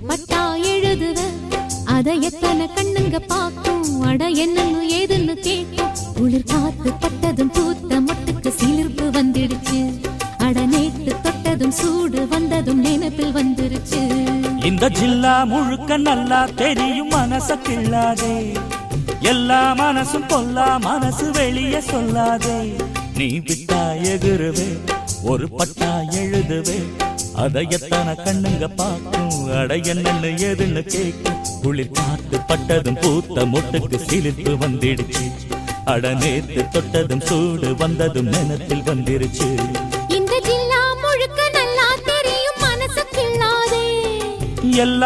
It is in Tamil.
பட்டா எழுதுவ அத எத்தனை கண்ணுங்க பாக்கும் அட என்னன்னு ஏதுன்னு கேட்கும் குளிர் காத்து பட்டதும் பூத்த மொட்டுக்கு சிலிர்ப்பு வந்துடுச்சு அட நேத்து தொட்டதும் சூடு வந்ததும் நினைப்பில் வந்துருச்சு இந்த ஜில்லா முழுக்க நல்லா தெரியும் மனச கிள்ளாதே எல்லா மனசும் பொல்லா மனசு வெளியே சொல்லாதே நீ விட்டா எகுருவே ஒரு பட்டா எழுதுவே அத எத்தனை கண்ணுங்க பாக்கும் அட என்னன்னு ஏதுன்னு கேட்கும் குளிர் காத்து பட்டதும் பூத்த மொட்டுக்கு சிலிர்ப்பு வந்துடுச்சு அட நேத்து தொட்டதும் சூடு வந்ததும் நினைப்பில் வந்துருச்சு இந்த ஜில்லா முழுக்க நல்லா தெரியும் மனசு கிள்ளாதே எல்லா